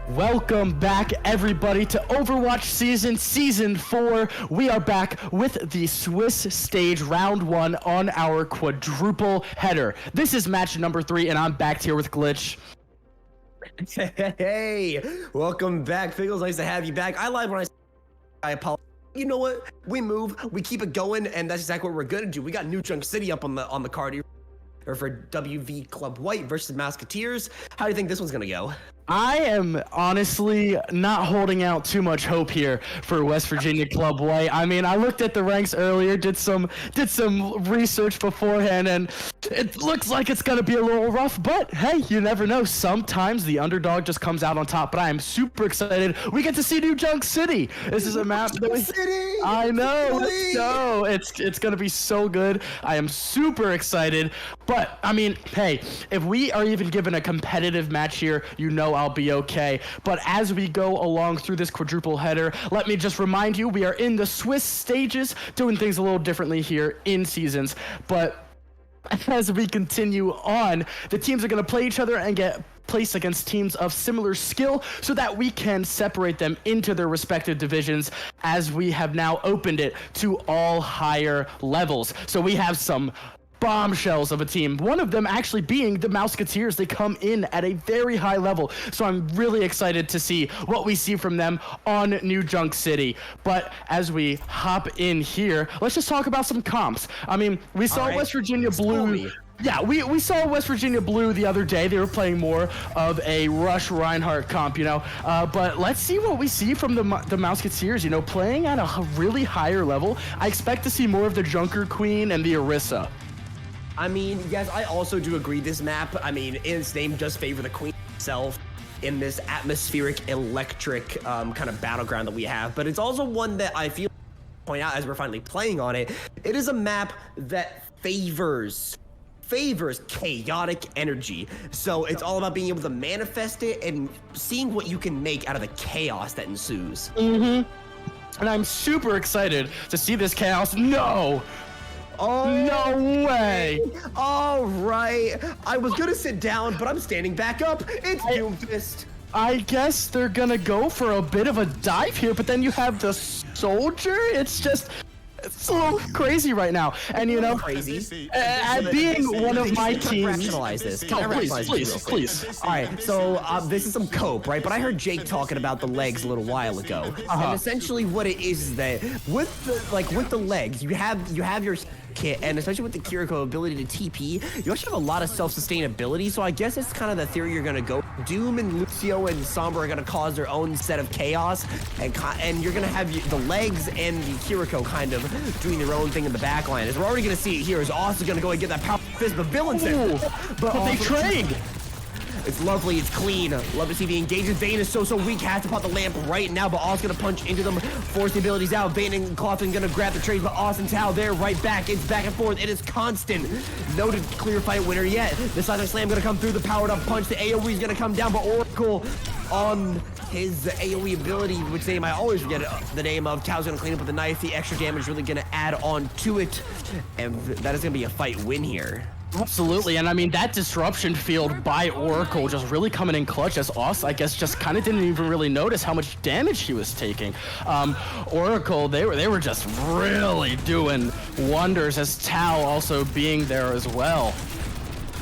Welcome back, everybody, to Overwatch Season 4. We are back with the Swiss stage round 1 on our quadruple header. This is match number 3, and I'm back here with Glitch. Hey, welcome back, Figgles. Nice to have you back. I lied when I apologize. You know what? We move, we keep it going, and that's exactly what we're gonna do. We got New Junk City up on the card here, or for WV Club White versus Mousketeers. How do you think this one's gonna go? I am honestly not holding out too much hope here for West Virginia Club White. I mean, I looked at the ranks earlier, did some research beforehand, and it looks like it's gonna be a little rough, but hey, you never know. Sometimes the underdog just comes out on top, but I am super excited. We get to see New Junk City. This is a map that I know, let's go. It's gonna be so good. I am super excited, but I mean, hey, if we are even given a competitive match here, you know know I'll be okay. But as we go along through this quadruple header, let me just remind you, we are in the Swiss stages, doing things a little differently here in Seasons. But as we continue on, the teams are going to play each other and get placed against teams of similar skill so that we can separate them into their respective divisions, as we have now opened it to all higher levels. So we have some bombshells of a team, one of them actually being the Mousketeers. They come in at a very high level, so I'm really excited to see what we see from them on New Junk City. But as we hop in here, let's just talk about some comps. I mean, we saw West Virginia Blue. Yeah, we saw West Virginia Blue the other day. They were playing more of a Rush Reinhardt comp, you know. But let's see what we see from the Mousketeers, you know, playing at a really higher level. I expect to see more of the Junker Queen and the Orisa. I mean, yes, I also do agree this map, I mean, its name does favor the Queen itself in this atmospheric, electric kind of battleground that we have, but it's also one that I feel, point out as we're finally playing on it, it is a map that favors chaotic energy. So it's all about being able to manifest it and seeing what you can make out of the chaos that ensues. And I'm super excited to see this chaos. No! Oh, no way! All right. I was gonna sit down, but I'm standing back up. It's Doomfist. I guess they're gonna go for a bit of a dive here, but then you have the soldier. It's a little crazy right now. And you know, crazy. Being one of my teams. Rationalize this. Please. All right, so this is some cope, right? But I heard Jake talking about the legs a little while ago, and essentially what it is that with the legs, you have your kit, and especially with the Kiriko ability to TP, you actually have a lot of self-sustainability. So I guess it's kind of the theory you're gonna go. Doom and Lucio and Sombra are gonna cause their own set of chaos, and you're gonna have the legs and the Kiriko kind of doing their own thing in the back line. As we're already gonna see it here, is Austin gonna go and get that power fist, but Villain's there. But they trade. It's lovely, it's clean. Love to see the engagement. Vayne is so weak, has to pop the lamp right now, but Austin's gonna punch into them, force the abilities out. Vayne and Clawson gonna grab the trades, but Austin Tao there, right back. It's back and forth. It is constant. No clear fight winner yet. The Silent Slam gonna come through, the powered up punch. The AoE is gonna come down, but Oracle on his AoE ability, which name I always forget the name of. Tao's gonna clean up with the knife. The extra damage really gonna add on to it, and that is gonna be a fight win here. Absolutely, and I mean, that disruption field by Oracle just really coming in clutch, as Us, I guess, just kind of didn't even really notice how much damage he was taking. Oracle, they were just really doing wonders, as Tao also being there as well.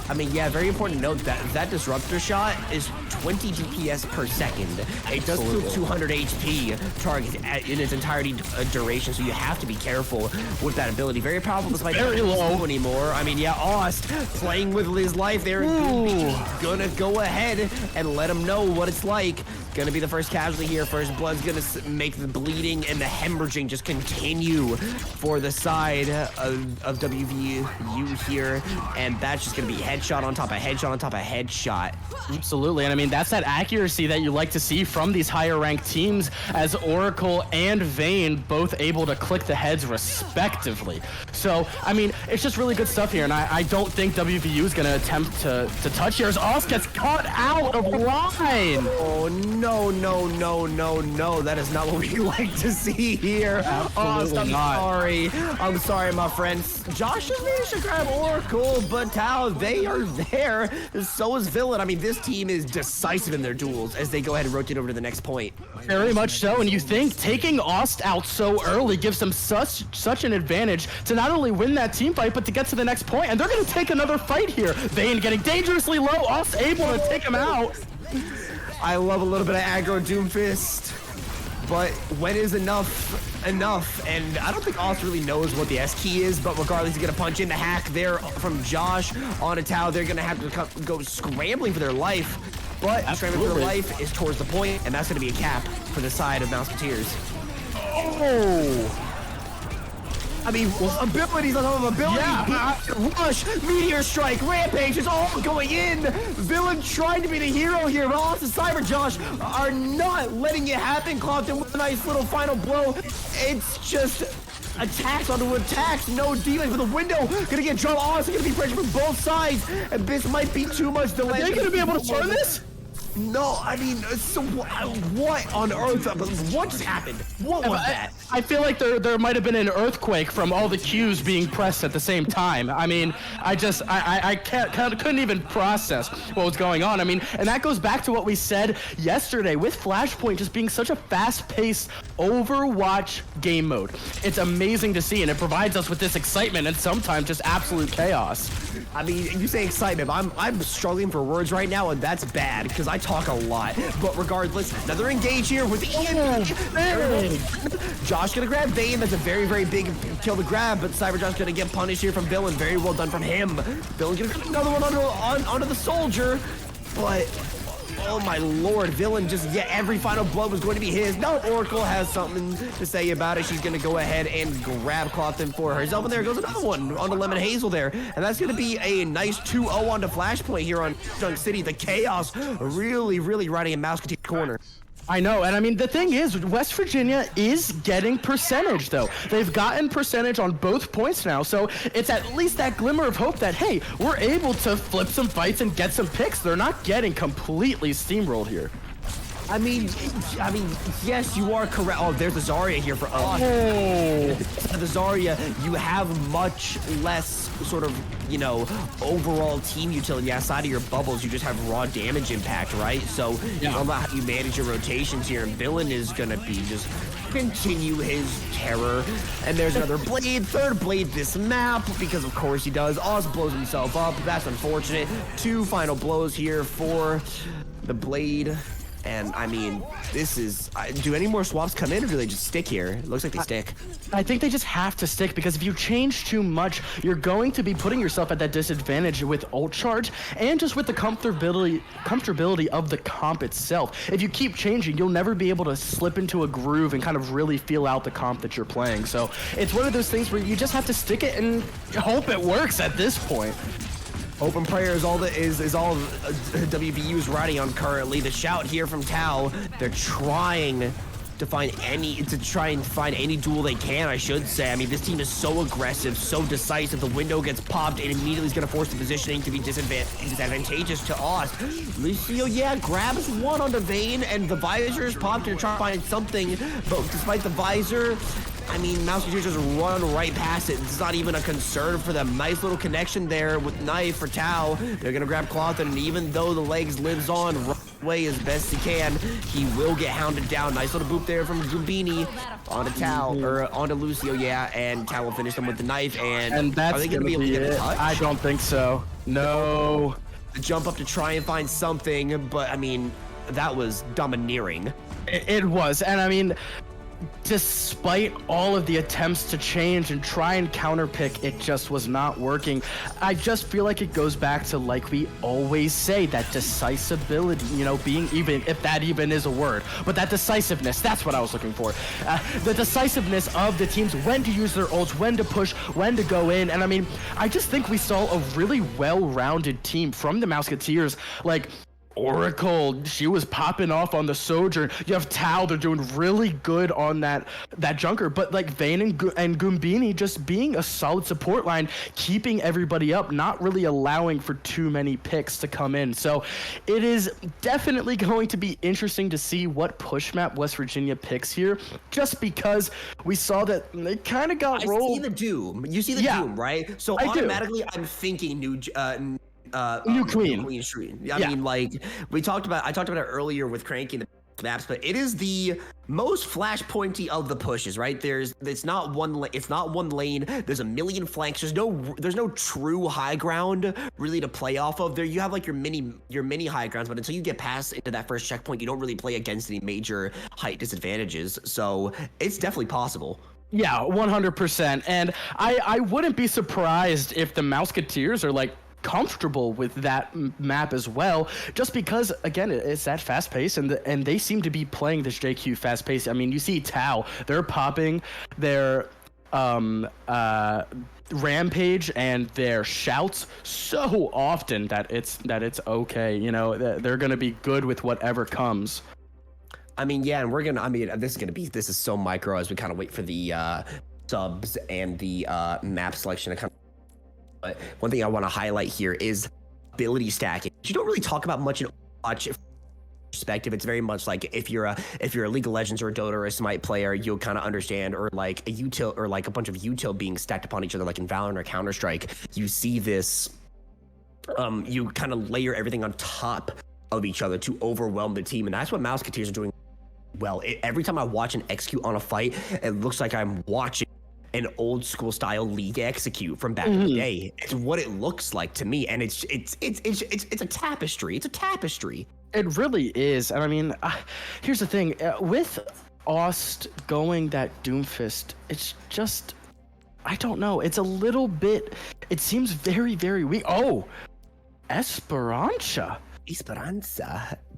I mean, yeah, very important to note that disruptor shot is 20 DPS per second. It does kill 200 HP target in its entirety duration, so you have to be careful with that ability. Very powerful despite very low anymore. I mean, yeah, Ost playing with his life there. Gonna go ahead and let him know what it's like. Gonna be the first casualty here. First blood's gonna make the bleeding and the hemorrhaging just continue for the side of WVU here, and that's just gonna be headshot on top of headshot on top of headshot. Absolutely, and I mean, that's that accuracy that you like to see from these higher ranked teams, as Oracle and Vayne both able to click the heads respectively. So, I mean, it's just really good stuff here, and I don't think WVU is gonna attempt to touch here, as Oz gets caught out of line. Oh, no. That is not what we like to see here. Absolutely I'm sorry, my friends. Josh has managed to grab Oracle, but Tao, they are there. So is Villain. I mean, this team is decisive in their duels as they go ahead and rotate over to the next point. Very much so, and you think taking Ost out so early gives them such an advantage to not only win that team fight, but to get to the next point, and they're going to take another fight here. Vayne getting dangerously low, Ost able to take him out. I love a little bit of aggro Doomfist, but when is enough? And I don't think Ost really knows what the S key is, but regardless, he's gonna punch in the hack there from Josh on a Tao. They're gonna have to go scrambling for their life, but scrambling for their life is towards the point, and that's gonna be a cap for the side of Mousketeers. Oh! I mean, abilities on top of ability. Yeah. Rush, Meteor Strike, Rampage is all going in. Villain trying to be the hero here, but Austin Cyber Josh are not letting it happen. Clocked in with a nice little final blow. It's just attacks onto attacks. No defense for the window. Gonna get dropped. Austin gonna be pressured from both sides. And this might be too much delay. Are they gonna be able to turn this? No, I mean, so what on earth? What just happened? What was that? I feel like there might have been an earthquake from all the cues being pressed at the same time. I mean, I couldn't even process what was going on. I mean, and that goes back to what we said yesterday with Flashpoint just being such a fast-paced Overwatch game mode. It's amazing to see, and it provides us with this excitement and sometimes just absolute chaos. I mean, you say excitement, but I'm struggling for words right now, and that's bad because I talk a lot. But regardless, another engage here with Ian. Josh gonna grab Vayne. That's a very, very big kill to grab, but Cyberjohn's gonna get punished here from Villain. Very well done from him. Villain gonna get another one onto the soldier, but oh my lord, Villain just, yeah, every final blow was going to be his. Now Oracle has something to say about it. She's going to go ahead and grab Clothin for herself. And there goes another one on the Lemon Hazel there. And that's going to be a nice 2-0 onto Flashpoint here on Junk City. The chaos really, really riding in Mousketeer's corner. I know, and I mean, the thing is, West Virginia is getting percentage, though. They've gotten percentage on both points now, so it's at least that glimmer of hope that, hey, we're able to flip some fights and get some picks. They're not getting completely steamrolled here. I mean, yes, you are correct. Oh, there's the Zarya here for us. Oh. The Zarya, you have much less sort of, you know, overall team utility outside of your bubbles. You just have raw damage impact, right? So, yeah, all about how you manage your rotations here. And Villain is gonna be just continue his terror. And there's another Blade, third Blade this map, because of course he does. Oz blows himself up. That's unfortunate. 2 final blows here for the Blade. And I mean, this is, do any more swaps come in or do they just stick here? It looks like they stick. I think they just have to stick, because if you change too much, you're going to be putting yourself at that disadvantage with ult charge and just with the comfortability of the comp itself. If you keep changing, you'll never be able to slip into a groove and kind of really feel out the comp that you're playing. So it's one of those things where you just have to stick it and hope it works at this point. Open prayer is all that is all WVU is riding on currently. The shout here from Tao, they're trying to find any duel they can, I should say. I mean, this team is so aggressive, so decisive. The window gets popped and immediately is going to force the positioning to be disadvantageous to us. Lucio, yeah, grabs one onto Vayne, and the visor is popped to try to find something, but despite the visor, I mean, Mousketeers just run right past it. It's not even a concern for them. Nice little connection there with Knife for Tao. They're gonna grab Cloth, and even though the legs lives on, run away as best he can. He will get hounded down. Nice little boop there from Zumbini onto Tao, or onto Lucio, yeah, and Tao will finish them with the knife. And that's are they gonna be able to get a touch? I don't think so. No. The jump up to try and find something, but I mean, that was domineering. It was, and I mean, despite all of the attempts to change and try and counterpick, it just was not working. I just feel like it goes back to, like we always say, that decisibility, you know, being, even if that even is a word, but that decisiveness, that's what I was looking for. The decisiveness of the teams, when to use their ults, when to push, when to go in. And I mean, I just think we saw a really well-rounded team from the Mousketeers. Like, Oracle, she was popping off on the Sojourn. You have Tao, they're doing really good on that junker. But like Vayne and Goombini just being a solid support line, keeping everybody up, not really allowing for too many picks to come in. So it is definitely going to be interesting to see what push map West Virginia picks here, just because we saw that they kind of got rolled. I see the Doom. You see the Doom, right? So automatically I'm thinking New Queen Street. I mean, like I talked about it earlier with cranking the maps, but it is the most flashpointy of the pushes, right? It's not one lane. There's a million flanks. There's no true high ground really to play off of. There you have like your mini high grounds, but until you get past into that first checkpoint, you don't really play against any major height disadvantages. So it's definitely possible. Yeah, 100%. And I wouldn't be surprised if the Mousketeers are like comfortable with that map as well, just because again it's that fast pace, and they seem to be playing this JQ fast pace. I mean, you see Tao, they're popping their rampage and their shouts so often that it's okay, you know, they're gonna be good with whatever comes. I mean, yeah, and this is so micro as we kind of wait for the subs and the map selection to come. But one thing I want to highlight here is ability stacking. You don't really talk about much in Overwatch perspective, it's very much like if you're a League of Legends or a Dota or a Smite player, you'll kind of understand, or like a util or like a bunch of util being stacked upon each other, like in Valorant or Counter-Strike. You see this, you kind of layer everything on top of each other to overwhelm the team, and that's what Mousketeers are doing well. Every time I watch an execute on a fight, it looks like I'm watching an old school style League execute from back in the day. It's what it looks like to me, and it's a tapestry. It's a tapestry. It really is. And I mean, here's the thing. With Aust going that Doomfist, it's just, I don't know. It's a little bit, it seems very, very weak. Oh, Esperanza.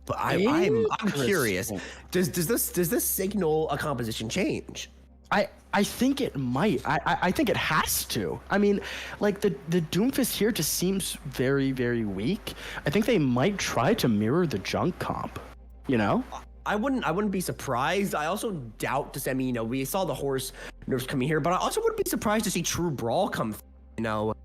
But I'm curious. Does this signal a composition change? I think it might. I think it has to. I mean, like the Doomfist here just seems very, very weak. I think they might try to mirror the Junk comp, you know? I wouldn't be surprised. I also doubt this. I mean, you know, we saw the horse nerfs coming here, but I also wouldn't be surprised to see True Brawl come, you know.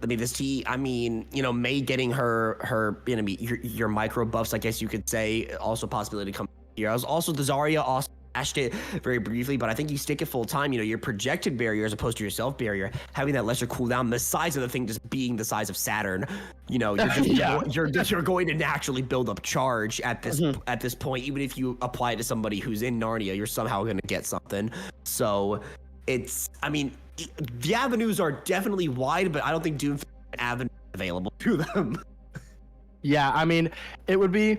I mean, you know, May getting her you know, your micro buffs, I guess you could say, also possibility to come here. Also the Zarya also dashed it very briefly, but I think you stick it full time, you know, your projected barrier as opposed to your self barrier, having that lesser cooldown, the size of the thing just being the size of Saturn, you know, you're just you're going to naturally build up charge at this point. Even if you apply it to somebody who's in Narnia, you're somehow going to get something. So it's, I mean, the avenues are definitely wide, but I don't think Doom avenue available to them. Yeah, I mean, it would be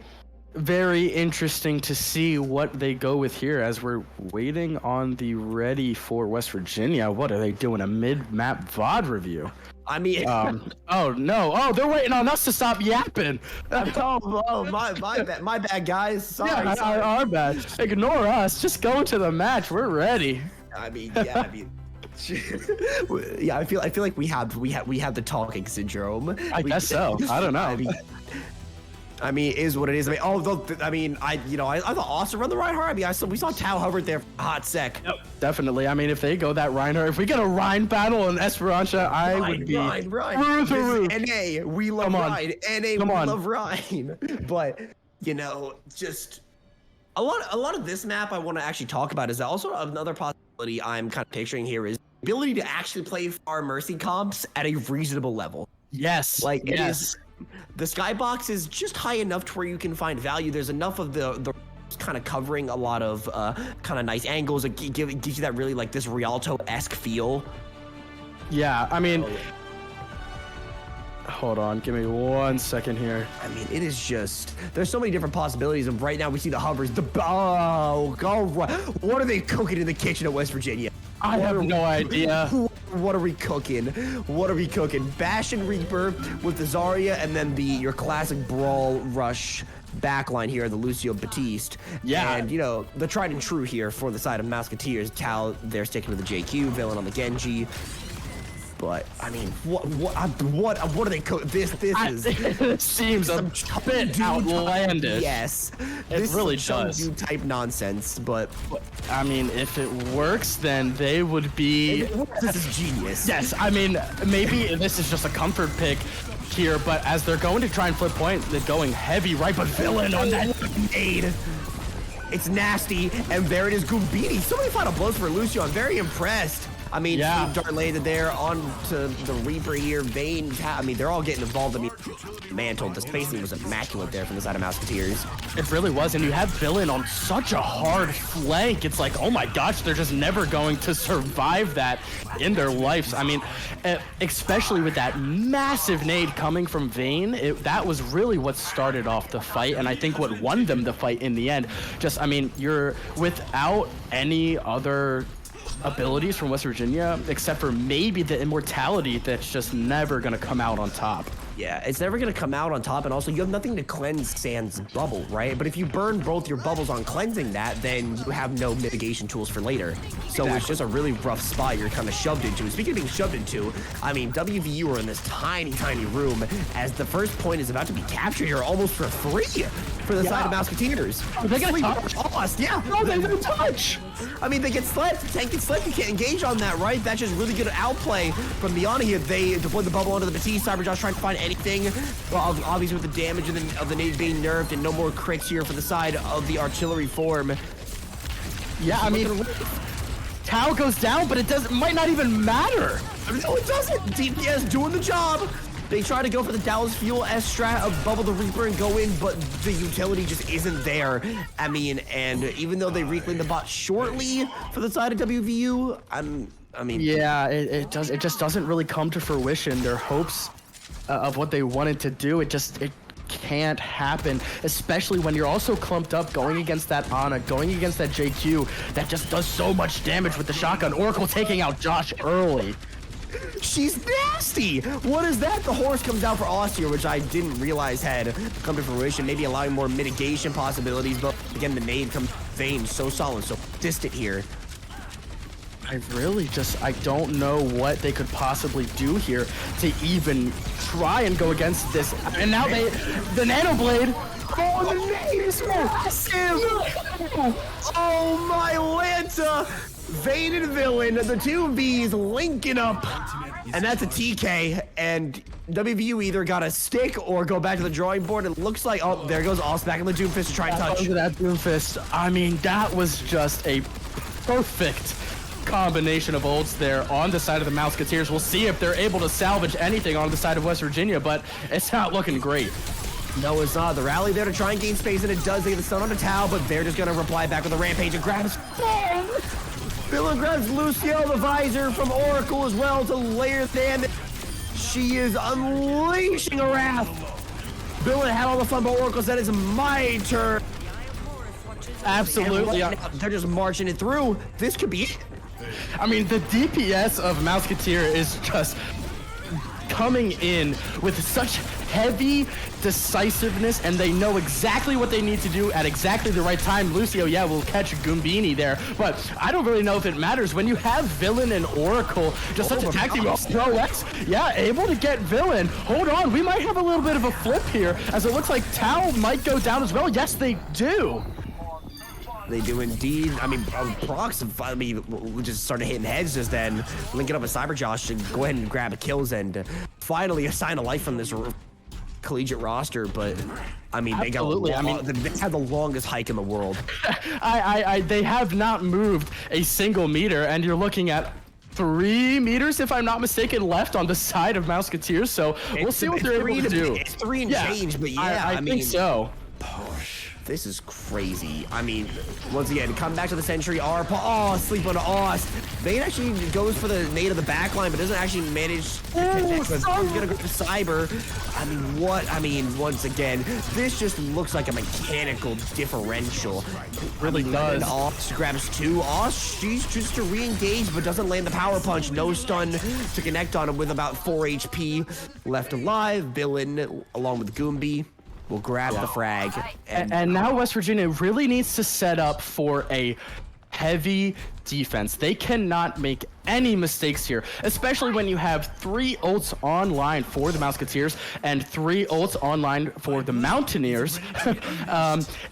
very interesting to see what they go with here as we're waiting on the ready for West Virginia. What are they doing? A mid-map VOD review? I mean, oh no! Oh, they're waiting on us to stop yapping. my bad, guys. Sorry, yeah, sorry. Our bad. Ignore us. Just go into the match. We're ready. I mean, yeah, I feel like we have the talking syndrome. I guess so. I don't know. I mean, it is what it is. I mean, I thought Austin run the Reinhardt. I mean, we saw Tao hovered there for a hot sec. Yep, definitely. I mean, if they go that Reinhardt, if we get a Rhine battle in Esperanza, I would be Rhine. NA, we love Rhine. NA, we love Rhine. But you know, just a lot of this map I want to actually talk about is also another possibility I'm kind of picturing here is the ability to actually play Far Mercy comps at a reasonable level. Yes, like it is. The skybox is just high enough to where you can find value. There's enough of the kind of covering a lot of kind of nice angles. It gives you that really like this Rialto-esque feel. Yeah, I mean, hold on, give me 1 second here. I mean, it is just, there's so many different possibilities. And right now we see the hovers. All right. What are they cooking in the kitchen at West Virginia? I have no idea. What are we cooking? What are we cooking? Bastion Reaper with the Zarya, and then your classic Brawl Rush backline here, the Lucio Batiste. Yeah. And, you know, the tried and true here for the side of Mousketeers. Tao, they're sticking with the JQ, villain on the Genji. But, I mean, what are they cooking? This is... It seems a bit outlandish. Yes. It really does. Type nonsense, but... I mean, if it works, then they would be... This is genius. Yes, I mean, maybe this is just a comfort pick here, but as they're going to try and flip point, they're going heavy, right? But villain on that nade. It's nasty, and there it is, Goombini. So many final blows for Lucio. I'm very impressed. I mean, yeah. Dart landed there on to the Reaper here. Vayne, I mean, they're all getting involved. I mean, Mantle, the spacing was immaculate there from the side of Mousketeers. It really was, and you have villain on such a hard flank. It's like, oh my gosh, they're just never going to survive that in their lives. I mean, especially with that massive nade coming from Vayne, that was really what started off the fight, and I think what won them the fight in the end. Just, I mean, you're without any other abilities from West Virginia, except for maybe the immortality that's just never going to come out on top. Yeah, it's never going to come out on top, and also you have nothing to cleanse Sand's bubble, right? But if you burn both your bubbles on cleansing that, then you have no mitigation tools for later. So It's just a really rough spot you're kind of shoved into. Speaking of being shoved into, I mean, WVU are in this tiny, tiny room as the first point is about to be captured here almost for free for the side of Mousketeers. Are they gonna touch? Lost, yeah. No, they don't touch. I mean, they get slept. Tank gets slept. You can't engage on that, right? That's just really good outplay from Beyond here. They deploy the bubble onto the Batiste. Cyberjosh trying to find anything. Well, obviously with the damage of the nade being nerfed and no more crits here for the side of the artillery form. Yeah, I mean, Tau goes down, but it might not even matter. No, it doesn't. DPS doing the job. They try to go for the Dallas Fuel S strat of Bubble the Reaper and go in, but the utility just isn't there. I mean, and even though they reclaim the bot shortly for the side of WVU, I mean, yeah, it just doesn't really come to fruition. Their hopes of what they wanted to do, it can't happen, especially when you're also clumped up going against that Ana, going against that JQ that just does so much damage with the shotgun. Oracle taking out Josh early. She's nasty! What is that? The horse comes down for Oz here, which I didn't realize had come to fruition, maybe allowing more mitigation possibilities, but again, the nade comes Vayne so solid, so distant here. I don't know what they could possibly do here to even try and go against this. And now the Nano Blade. Oh, the nade is massive! Oh, my Lanta! Vayne and Villain, the two Vs linking up. And that's a TK. And WVU either got to stick or go back to the drawing board. It looks like, oh, there goes Oz back in the Doomfist to try and touch. That Doomfist. I mean, that was just a perfect combination of ults there on the side of the Mousketeers. We'll see if they're able to salvage anything on the side of West Virginia, but it's not looking great. No, it's not. The rally there to try and gain space, and it does. They get the stun on the Tau, but they're just going to reply back with a rampage and grab his phone. Villain grabs Lucio, the visor from Oracle as well to layer damage. She is unleashing her wrath. Villain had all the fun, but Oracle said it's my turn. Absolutely. They're just marching it through. This could be it. I mean, the DPS of Mousketeer is just coming in with such heavy decisiveness, and they know exactly what they need to do at exactly the right time. Lucio, yeah, will catch Goombini there, but I don't really know if it matters when you have Villain and Oracle, just such a tag team. Yeah, able to get Villain. Hold on, we might have a little bit of a flip here, as it looks like Tau might go down as well. Yes, they do. They do indeed. I mean, Prox, we just started hitting heads just then, linking up with Cyberjosh to go ahead and grab kills and finally a sign of life from this collegiate roster. But I mean, they had the longest hike in the world. They have not moved a single meter, and you're looking at 3 meters, if I'm not mistaken, left on the side of Mousketeers. So we'll see what they're able to do. It's 3 and change, but yeah, I mean, think so. This is crazy. I mean, once again, come back to the Sentry. Sleep on Oz. Vayne actually goes for the nade of the backline, but doesn't actually manage to connect. He's gonna go for Cyber. I mean, once again, this just looks like a mechanical differential. It really does. Oz grabs 2. Oz, she's just to re-engage, but doesn't land the power punch. No stun to connect on him with about 4 HP left alive. Villain, along with Goombi, will grab the frag. And now West Virginia really needs to set up for a heavy defense. They cannot make any mistakes here, especially when you have 3 ults online for the Mousketeers and 3 ults online for the Mountaineers.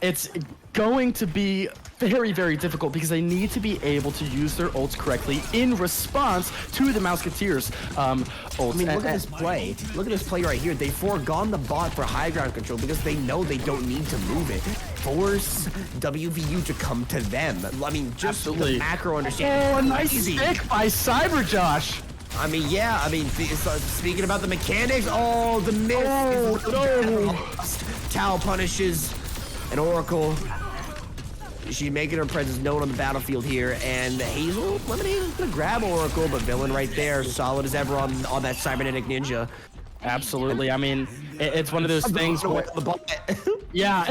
It's going to be very, very difficult because they need to be able to use their ults correctly in response to the Mousketeers ults. I mean, look at this play. Look at this play right here. They've foregone the bot for high ground control because they know they don't need to move it. Force WVU to come to them. I mean, just the macro understanding. Oh, a nice stick by Cyberjosh. I mean, yeah. I mean, speaking about the mechanics, the miss. Tau punishes an Oracle. She's making her presence known on the battlefield here, and Hazel, Lemonade is gonna grab Oracle, but Villain right there, solid as ever on that cybernetic ninja. Absolutely. I mean, it's one of those things where, yeah,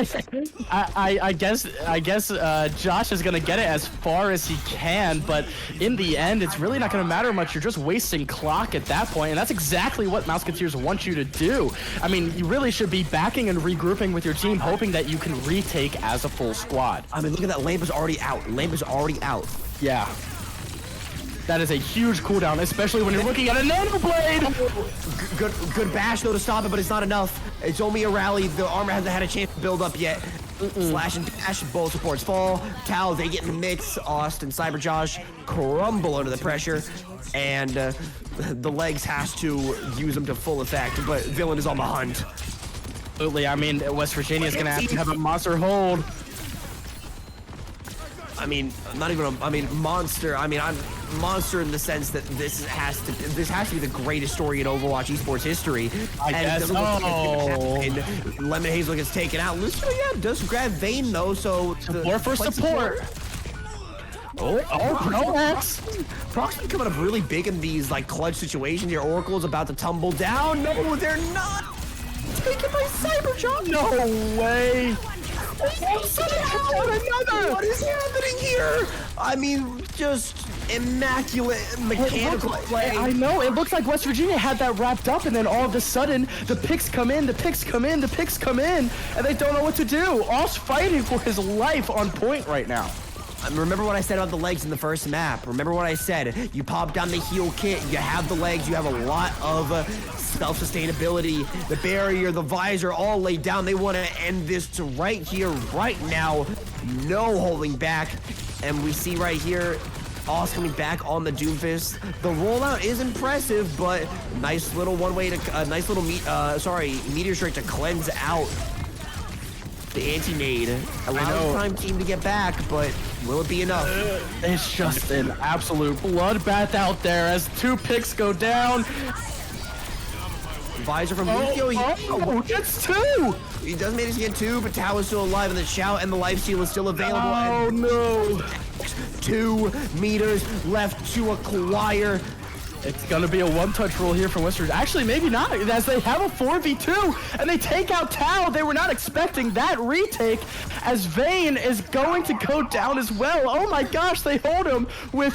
I guess Josh is gonna get it as far as he can, but in the end, it's really not gonna matter much. You're just wasting clock at that point, and that's exactly what Mousketeers want you to do. I mean, you really should be backing and regrouping with your team, hoping that you can retake as a full squad. I mean, look at that. Lamp is already out. Lamp is already out. Yeah. That is a huge cooldown, especially when you're looking at a Nano Blade. Good bash though to stop it, but it's not enough. It's only a rally. The armor hasn't had a chance to build up yet. Slash and dash, both supports fall. Tao, they get in the mix. Austin, Cyber Josh crumble under the pressure, and the legs has to use them to full effect. But Villain is on the hunt. Absolutely. I mean, West Virginia is going to have a monster hold. I mean, not even monster. I mean, I'm monster in the sense that this has to be the greatest story in Overwatch esports history. I guess. Lemon Hazel gets taken out. Lucio, yeah, does grab Vayne though, so support for support. Prox. Prox been coming up really big in these like clutch situations. Your Oracle's about to tumble down. No, they're not. Taken by Cyberjock. No way. What is happening here? I mean, just immaculate mechanical play. I know. It looks like West Virginia had that wrapped up, and then all of a sudden, the picks come in, and they don't know what to do. All's fighting for his life on point right now. Remember what I said about the legs in the first map. Remember what I said. You pop down the heal kit, you have the legs, you have a lot of self-sustainability. The barrier, the visor, all laid down. They want to end this right here, right now. No holding back. And we see right here, Oz coming back on the Doomfist. The rollout is impressive, but nice little one-way to, meteor strike to cleanse out the anti-nade. Allows Prime Team to get back, but will it be enough? It's just an absolute bloodbath out there as 2 picks go down. Visor from Lucio. Gets 2! He does manage to get 2, but Tao is still alive, and the shout and the life steal is still available. Oh no! 2 meters left to acquire. It's gonna be a one-touch rule here for West Virginia. Actually, maybe not, as they have a 4v2, and they take out Tao. They were not expecting that retake, as Vayne is going to go down as well. Oh my gosh, they hold him with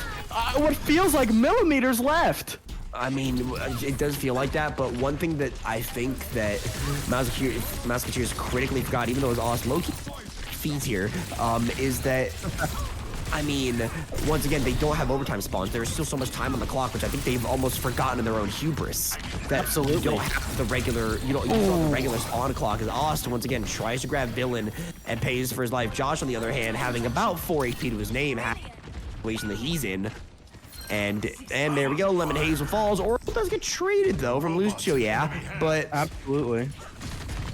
what feels like millimeters left. I mean, it does feel like that, but one thing that I think that Mousketeers critically forgot, even though it was awesome low-key feeds here, is that I mean, once again, they don't have overtime spawns. There's still so much time on the clock, which I think they've almost forgotten in their own hubris. That absolutely. You don't have the regular, you don't have the regular spawn clock. As Austin, once again, tries to grab Villain and pays for his life. Josh, on the other hand, having about 4 HP to his name, situation that he's in. And there we go, Lemon Hazel falls. Oracle does get traded, though, from Lucio, yeah. But absolutely.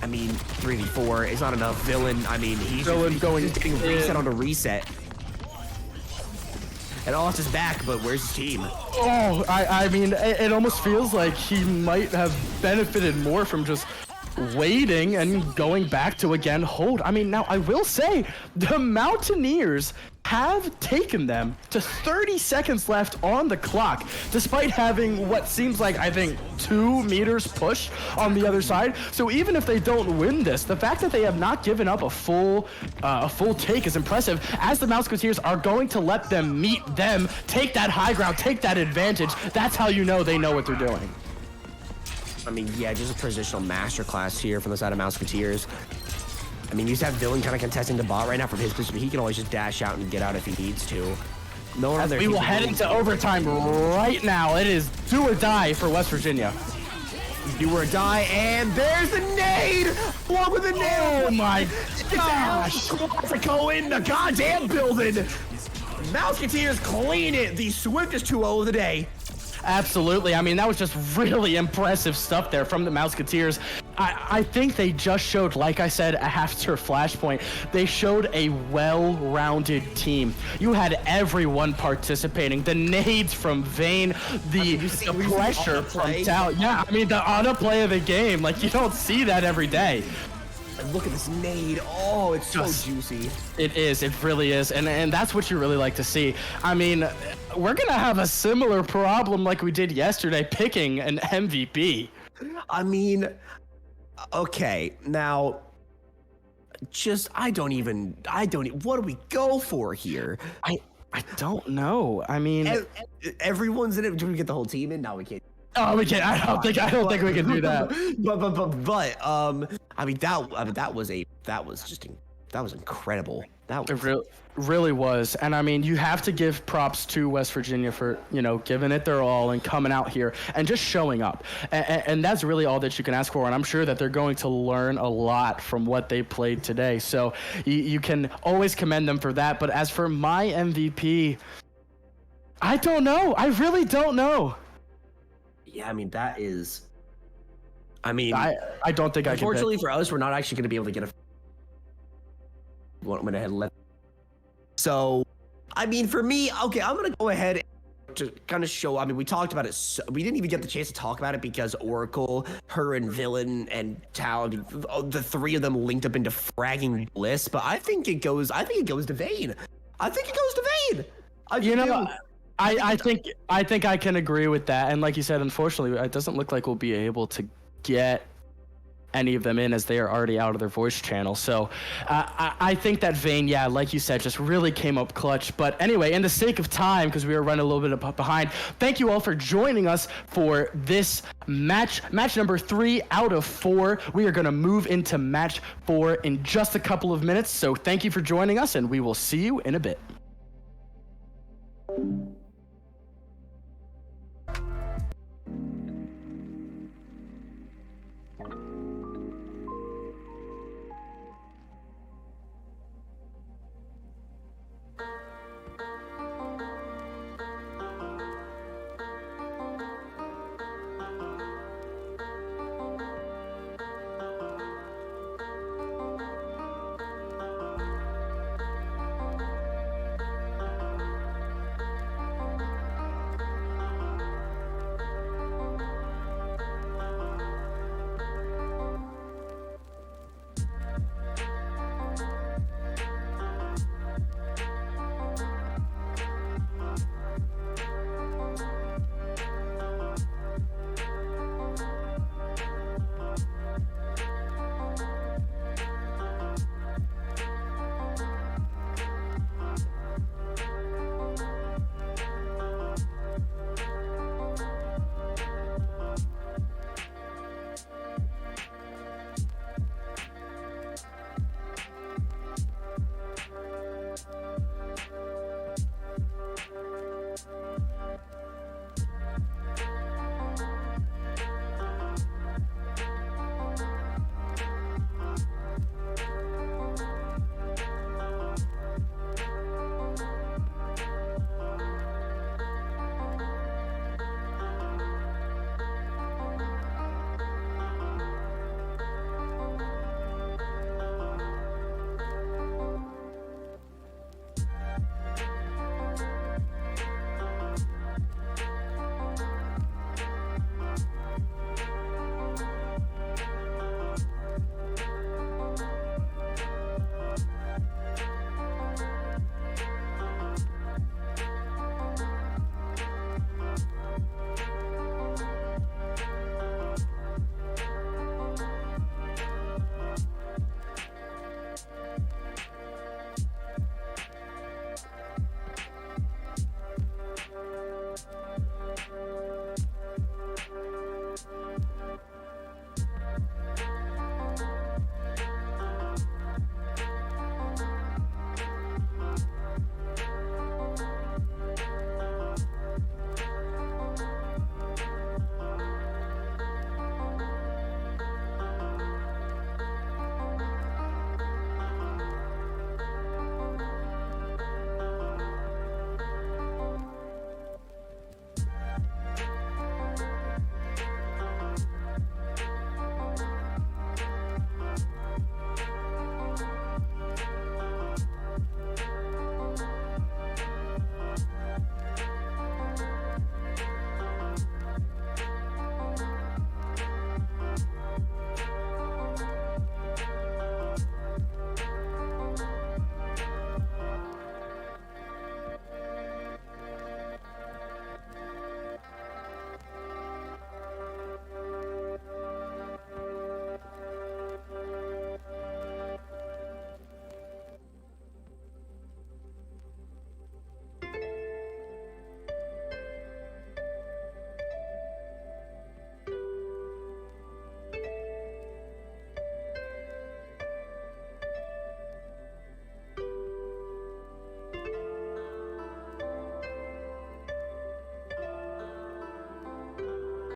I mean, 3v4 is not enough. Villain, I mean, he's getting reset on a reset. And Austin's back, but where's his team? Oh, I mean, it almost feels like he might have benefited more from just waiting and going back to, again, hold. I mean, now, I will say, the Mountaineers have taken them to 30 seconds left on the clock, despite having what seems like, I think, 2 meters push on the other side. So even if they don't win this, the fact that they have not given up a full take is impressive, as the Mousketeers are going to let them meet them, take that high ground, take that advantage. That's how you know they know what they're doing. I mean, yeah, just a positional masterclass here from the side of Mousketeers. I mean, you just have Villain kind of contesting the bot right now from his position. He can always just dash out and get out if he needs to. No one we will head into overtime right now. It is do or die for West Virginia. Do or die, and there's the nade! Along with the nade! Oh my gosh! Go in the goddamn building! Mousketeers clean it! The swiftest 2-0 of the day. Absolutely. I mean, that was just really impressive stuff there from the Mousketeers. I think they just showed, like I said, after Flashpoint, they showed a well-rounded team. You had everyone participating. The nades from Vayne, the pressure from Tao. Yeah, I mean, the autoplay of the game. Like, you don't see that every day. Look at this nade. Oh, it's so juicy. It is. It really is. And that's what you really like to see. I mean, we're going to have a similar problem like we did yesterday, picking an MVP. I mean, okay, now, I don't even, what do we go for here? I don't know. I mean, everyone's in it. Do we get the whole team in? No, we can't. Oh, we can't. I don't think we can do that. But I mean, that was incredible. That was Really was. And I mean, you have to give props to West Virginia for, giving it their all and coming out here and just showing up. And that's really all that you can ask for. And I'm sure that they're going to learn a lot from what they played today. So you can always commend them for that. But as for my MVP, I don't know. I really don't know. Yeah, I mean, I don't think I can. Unfortunately for us, we're not actually going to be able to get a. Went ahead and let. So, I mean, for me, okay, I'm going to go ahead to kind of show. I mean, we talked about it. We didn't even get the chance to talk about it because Oracle, her, and Villain and Tal, the three of them linked up into fragging bliss. But I think it goes to Vayne. I think I think I can agree with that. And like you said, unfortunately, it doesn't look like we'll be able to get any of them in as they are already out of their voice channel. So I think that Vayne, yeah, like you said, just really came up clutch. But anyway, in the sake of time, because we are running a little bit behind, thank you all for joining us for this match number 3 out of 4. We are going to move into match 4 in just a couple of minutes. So thank you for joining us, and we will see you in a bit.